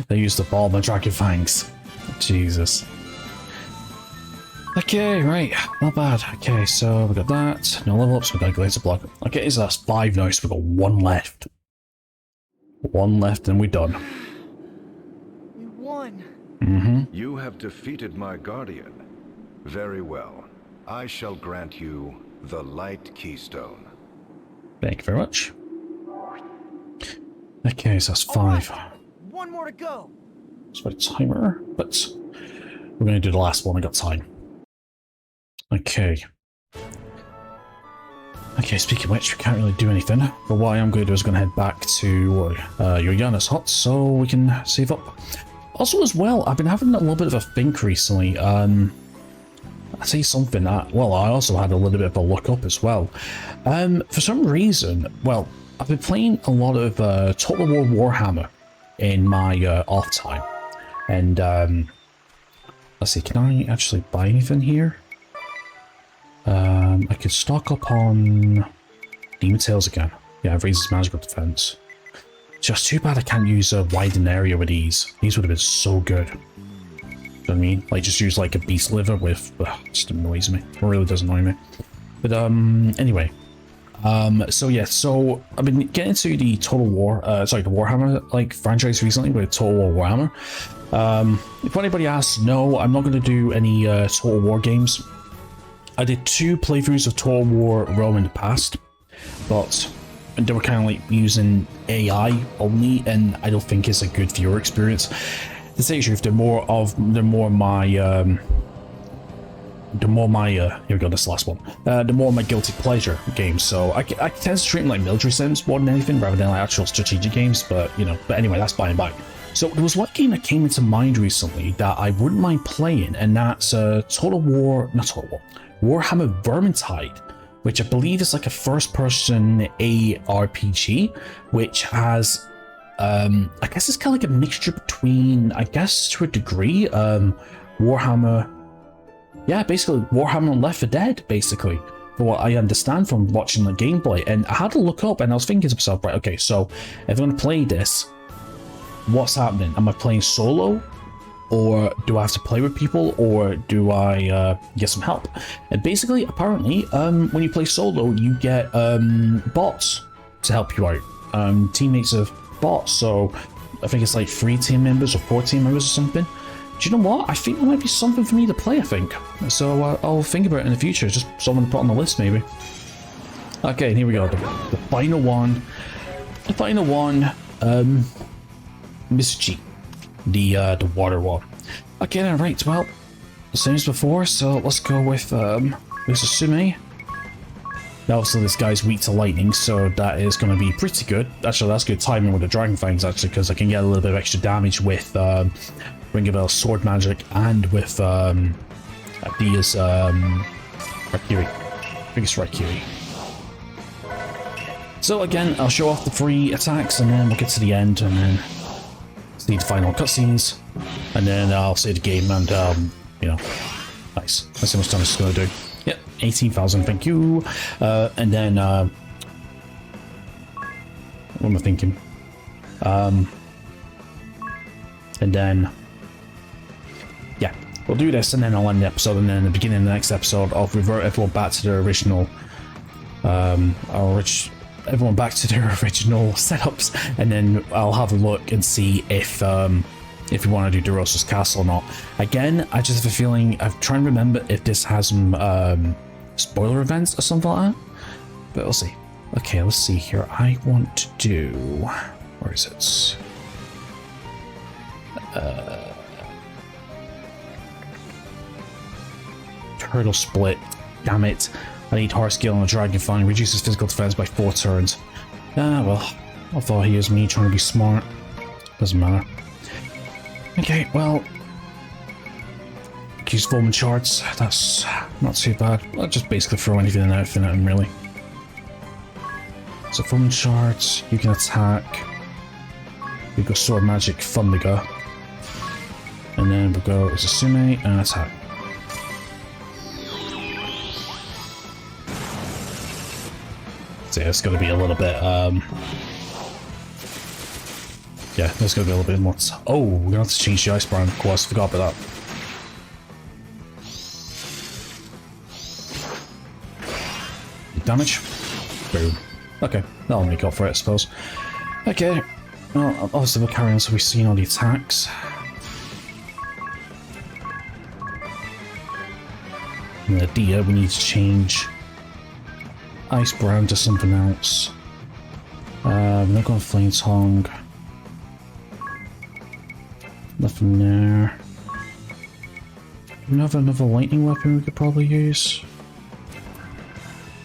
They used the ball my Dragon Fangs. Jesus. Okay, right, not bad. Okay, so we got that. No level ups, we got a Glazer Block. Okay, so that's 5 now, so we got 1 left. 1 left and we're done. We won. You have defeated my guardian. Very well. I shall grant you the Light Keystone. Thank you very much. Okay, so that's 5. Right. 1 more to go. It's about a timer, but we're going to do the last one. I got time. Okay. Okay, speaking of which, we can't really do anything. But what I am going to do is going to head back to Yoyana's hut so we can save up. Also, as well, I've been having a little bit of a think recently. I see something that, well, I also had a little bit of a look up as well. For some reason, well, I've been playing a lot of Total War Warhammer in my off time. And, let's see, can I actually buy anything here? I could stock up on Demon Tails again. Yeah, it raises magical defense. Just too bad I can't use a widen area with these. These would have been so good. You know what I mean? Like, just use like a beast liver with... just annoys me. It really does annoy me. But, anyway. So yeah, so I've been getting into the Total War, sorry, the Warhammer, like, franchise recently with Total War Warhammer. If anybody asks, no, I'm not going to do any, Total War games. I did 2 playthroughs of Total War Rome in the past, but they were kind of like using AI only, and I don't think it's a good viewer experience. To say the truth, they're more my here we go, this last one. They're more my guilty pleasure games, so I tend to treat them like military sims more than anything, rather than like actual strategic games. But you know, but anyway, that's by and by. So there was one game that came into mind recently that I wouldn't mind playing, and that's Warhammer Vermintide, which I believe is like a first-person ARPG, which has, I guess it's kind of like a mixture between, I guess to a degree, Warhammer, yeah, basically Warhammer and Left 4 Dead, basically, for what I understand from watching the gameplay. And I had to look up, and I was thinking to myself, right, okay, so if I'm going to play this, what's happening? Am I playing solo? Or do I have to play with people, or do I get some help? And basically, apparently, when you play solo, you get bots to help you out. Teammates of bots, so I think it's like 3 team members or 4 team members or something. Do you know what? I think there might be something for me to play, I think. So I'll think about it in the future, just something to put on the list, maybe. Okay, here we go, the final one. The final one, Miss G. The water wall. Okay then, right, well, same as before, so let's go with Sume. Now obviously this guy's weak to lightning, so that is going to be pretty good. Actually, that's good timing with the Dragon Fangs, actually, because I can get a little bit of extra damage with Ring of Bell sword magic and with Dia's Raikiri. I think it's Raikiri. So again, I'll show off the 3 attacks, and then we'll get to the end, and then see the final cutscenes, and then I'll save the game, and you know, nice. Let's see how much time this is going to do. Yep, 18,000, thank you. And then what am I thinking? And then yeah, we'll do this and then I'll end the episode, and then in the beginning of the next episode I'll revert everyone back to their original everyone back to their original setups, and then I'll have a look and see if we want to do DeRosa's castle or not. Again, I just have a feeling, I'm trying to remember if this has some spoiler events or something like that, but we'll see. Okay, let's see here. I want to do, where is it? Turtle split. Damn it. I need horse skill on a dragon flying. Reduces physical defense by 4 turns. Ah, well. I thought he was me trying to be smart. Doesn't matter. Okay, well. Use foaming shards. That's not too bad. I'll just basically throw anything and everything at him, really. So foaming shards, you can attack. We go sword magic Thundiga. And then we'll go Izasume and attack. So yeah, it's gonna be a little bit yeah, there's gonna be a little bit more. Oh, we're gonna have to change the ice brown, of course, forgot about that. Damage. Boom. Okay, that'll make up for it, I suppose. Okay, well, obviously we'll carry on so we've seen all the attacks. And the Dia, we need to change Ice Brown to something else. We're not going Flame Tongue. Nothing there. Do we have another lightning weapon we could probably use?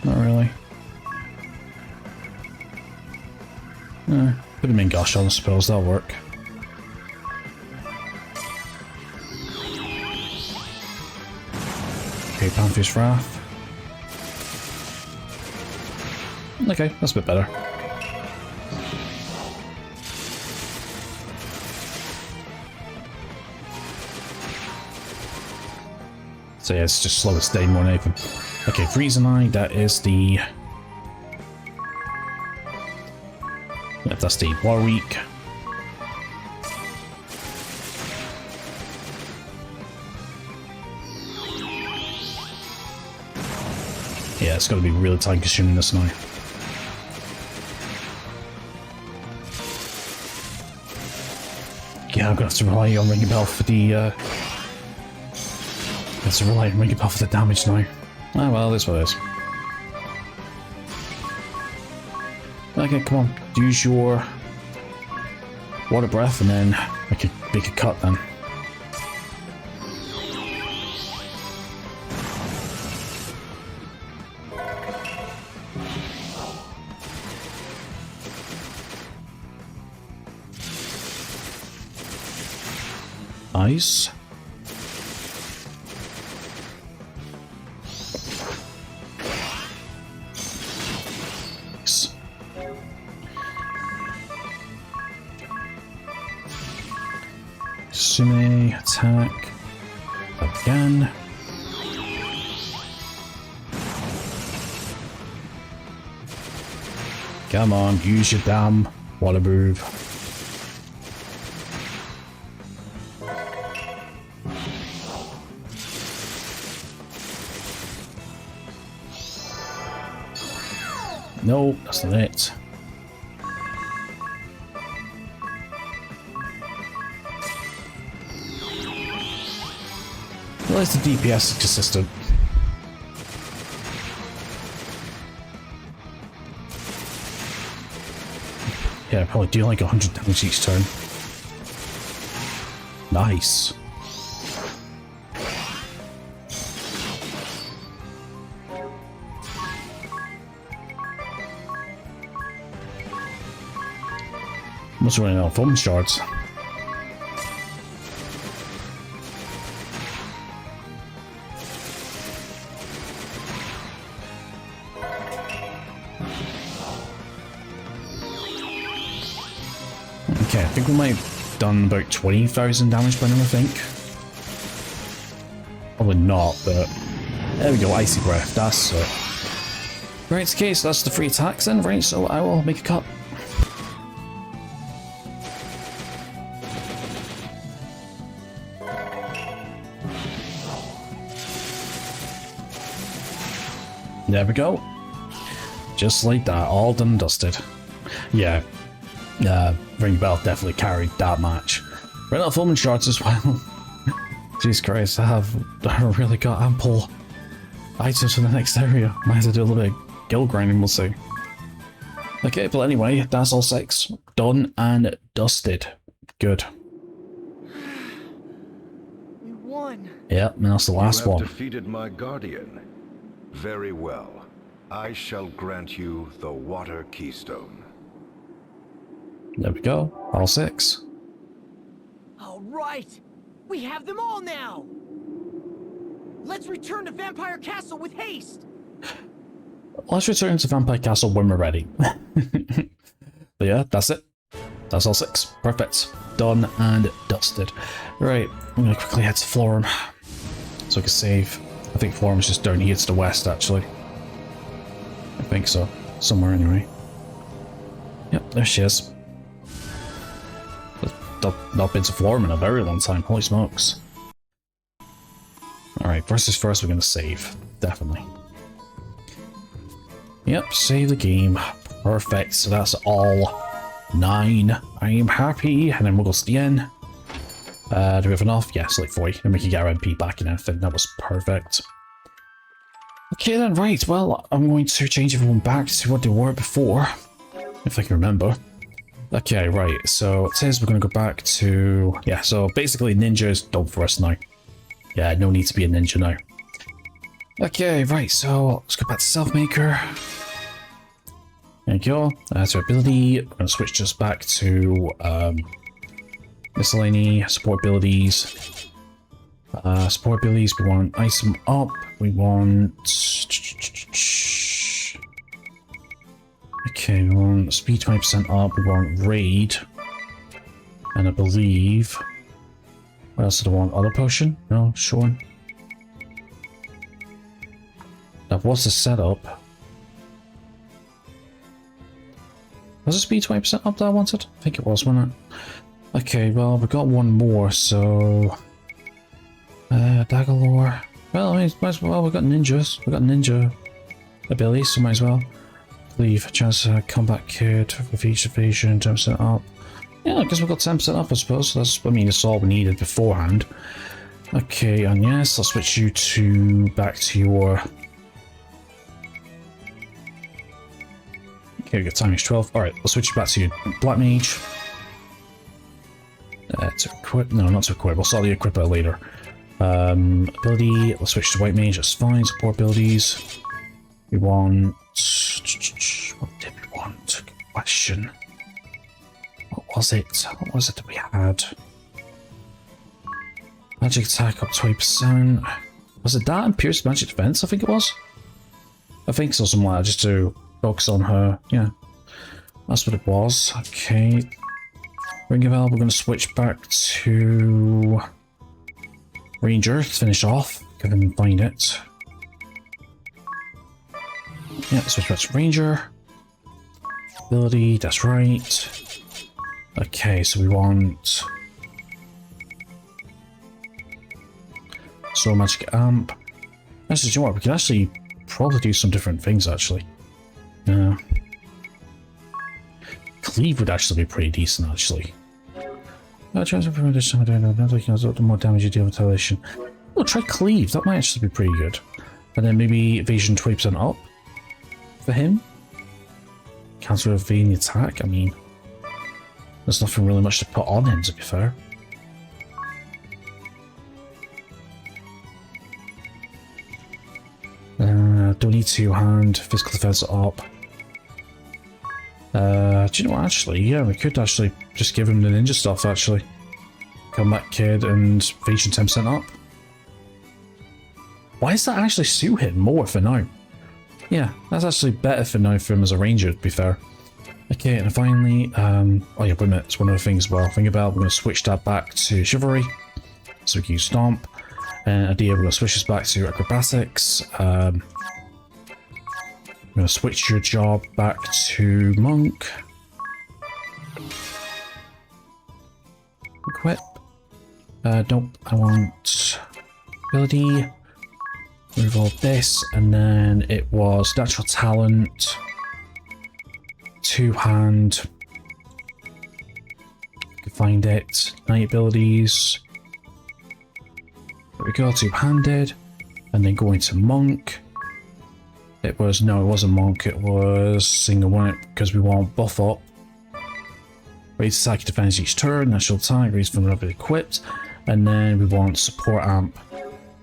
Not really. Could have been Gashon, I suppose, that'll work. Okay, Pantheus Wrath. Okay, that's a bit better. So yeah, it's just slow it down more than anything. Okay, Freezing Eye, that is the... yeah, that's the Warweek. Yeah, it's going to be really time consuming this now. Yeah, I'm going to have to rely on Ring a Bell for the... Let's rely on Ring a Bell for the damage now. Ah, well, this is what it is. Okay, come on. Use your water breath and then make a cut then. Nice. Sume, attack. Again. Come on, use your damn water move. No, that's not it. Well, it's the DPS consistent. Yeah, probably do like 100 damage each turn. Nice. Must running out of foam shards. Okay, I think we might have done about 20,000 damage by now, I think. Probably not, but there we go, Icy Breath, that's it. Right, okay, so that's the 3 attacks then, right, so I will make a cut. There we go. Just like that, all done and dusted. Yeah, Ring Bell definitely carried that match. Ran out of filming shots as well. Jesus Christ, I really got ample items for the next area. Might have to do a little bit of guild grinding, we'll see. Okay, but anyway, that's all 6. Done and dusted. Good. We won. Yep, and that's the last You have one. defeated my guardian. Very well. I shall grant you the Water Keystone. There we go, all 6. All right. We have them all now. Let's return to Vampire Castle with haste. Let's return to Vampire Castle when we're ready. But yeah, that's it. That's all 6. Perfect. Done and dusted. Right, I'm gonna quickly head to Florum so I can save. I think Florum's just down here to the west, actually. I think so. Somewhere, anyway. Yep, there she is. Not been to Florum in a very long time. Holy smokes. Alright, first things first, we're gonna save. Definitely. Yep, save the game. Perfect. So that's all 9. I am happy. And then we'll go to the end. Do we have enough? Yes, like 40. And we can get our MP back and everything. That was perfect. Okay then, right. Well, I'm going to change everyone back to what they were before. If I can remember. Okay, right. So it says we're going to go back to... Yeah, so basically ninja is done for us now. Yeah, no need to be a ninja now. Okay, right. So let's go back to Self-Maker. There you go. That's our ability. We're going to switch just back to miscellany, support abilities. Support abilities, we want item up. We want... Okay, we want speed 20% up. We want raid. And I believe... What else did I want? Other potion? No, sure. That was the setup. Was it speed 20% up that I wanted? I think it was, wasn't it? Okay, well, we got one more, so... Dagalore. Well, I mean, might as well, we've got ninjas. We've got ninja abilities, so might as well. Leave, chance to combat kit with each evasion, 10% up. Yeah, I guess we've got 10% up, I suppose. That's, I mean, that's all we needed beforehand. Okay, and yes, I'll switch you to back to your... Okay, we got timing 12. Alright, we'll switch you back to your Black Mage. To equip, no, not to equip, we'll start the equipper later. Ability, let's switch to White Mage, that's fine. Support abilities. We want... What did we want? Good question. What was it? What was it that we had? Magic attack up 20%. Was it that and pierce magic defense? I think it was. I think so, something like that, just to focus on her. Yeah. That's what it was. Okay. Ring of Bell, we're going to switch back to Ranger to finish off. If I can find it. Yeah, switch back to Ranger. Ability, that's right. Okay, so we want... Soul Magic Amp. Actually, do you know what? We can actually probably do some different things, actually. Yeah. Cleave would actually be pretty decent, actually. Chance of premeditation, the more damage you deal with retaliation. Oh, try Cleave, that might actually be pretty good. And then maybe evasion 20% up for him. Cancel evading the attack, I mean, there's nothing really much to put on him, to be fair. Don't need two-hand, physical defense up. Do you know what, actually? Yeah, we could actually just give him the ninja stuff, actually. Combat Kid and evasion 10% up. Why does that actually suit him more for now? Yeah, that's actually better for now for him as a ranger, to be fair. Okay, and finally, oh yeah, wait a minute, it's one other thing as well. Think about, we're going to switch that back to Chivalry, so we can use Stomp. And Idea, we're going to switch this back to Acrobatics. I'm going to switch your job back to Monk. Equip. Nope, I want ability. Remove all this, and then it was natural talent, two-hand. You can find it. Night abilities. There we go, two-handed, and then go into monk. It wasn't monk. It was single one because we want buff up. Raise psychic defense each turn. Natural talent, raise from whenever equipped, and then we want support amp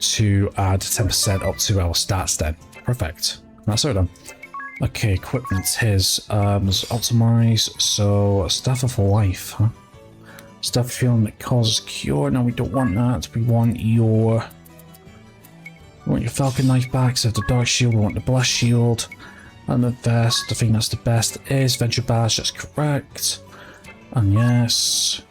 to add 10% up to our stats then. Perfect. That's all done. Okay, equipment is optimize. So Staff of Life, huh? Staff of Healing that causes cure. No, we don't want that. We want your Falcon Knife back. So the Dark Shield, we want the Blast Shield. And the vest, I think that's the best, is Venture Badge, that's correct. And yes.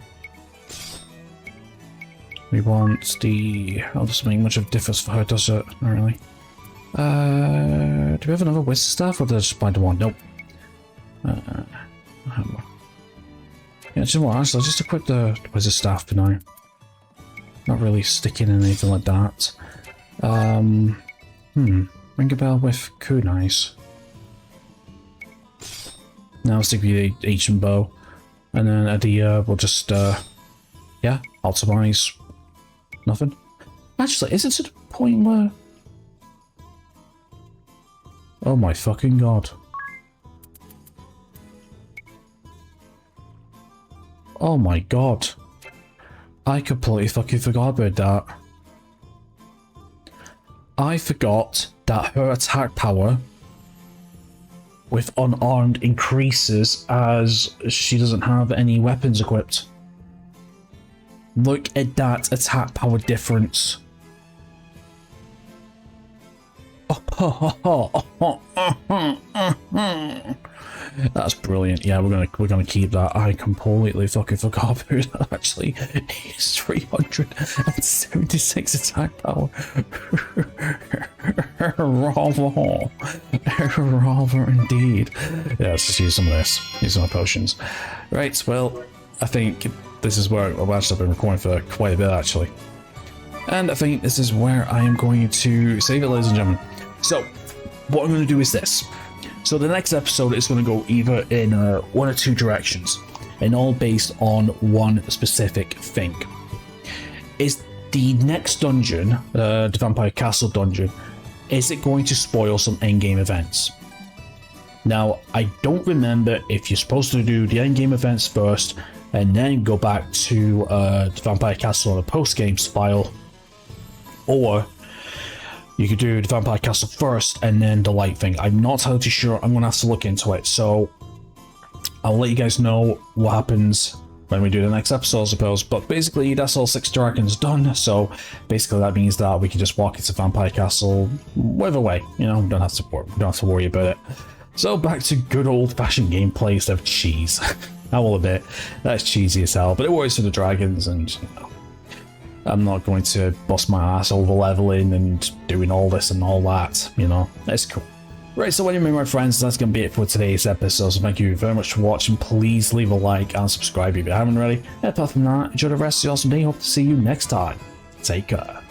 We want the... Oh, doesn't make much of a difference for her, does it? Not really. Do we have another Wizard Staff, or did I just buy the one? Nope. Yeah, just what? Actually, I'll just equip the Wizard Staff for now. Not really sticking in anything like that. Ring a bell with kunais. Now I'll stick with the ancient bow, and then at the we'll just yeah, optimize. Nothing. Actually, is it to the point where? Oh my fucking god! Oh my god! I completely fucking forgot about that. I forgot that her attack power with unarmed increases as she doesn't have any weapons equipped. Look at that attack power difference. That's brilliant. Yeah, we're gonna keep that. I completely fucking forgot about that. Actually, he's 376 attack power. Rather indeed. Yeah, let's just use some of this. Use some of my potions. Right. Well, I think this is where I've actually been recording for quite a bit actually, and I think this is where I am going to save it, ladies and gentlemen. So, what I'm going to do is this. So the next episode is going to go either in one or two directions, and all based on one specific thing. Is the next dungeon, the Vampire Castle dungeon, is it going to spoil some endgame events? Now, I don't remember if you're supposed to do the endgame events first, and then go back to the Vampire Castle on a post-game style, or you could do the Vampire Castle first and then the light thing. I'm not totally sure. I'm going to have to look into it. So I'll let you guys know what happens when we do the next episode, I suppose. But basically, that's all 6 dragons done. So basically, that means that we can just walk into Vampire Castle whatever way. You know, we don't have to worry about it. So back to good old-fashioned gameplay instead of cheese. I will admit, that's cheesy as hell. But it works for the dragons, and you know, I'm not going to bust my ass over leveling and doing all this and all that, you know, it's cool. Right, so anyway, my friends, that's going to be it for today's episode, so thank you very much for watching. Please leave a like and subscribe if you haven't already. And apart from that, enjoy the rest of the awesome day. Hope to see you next time. Take care.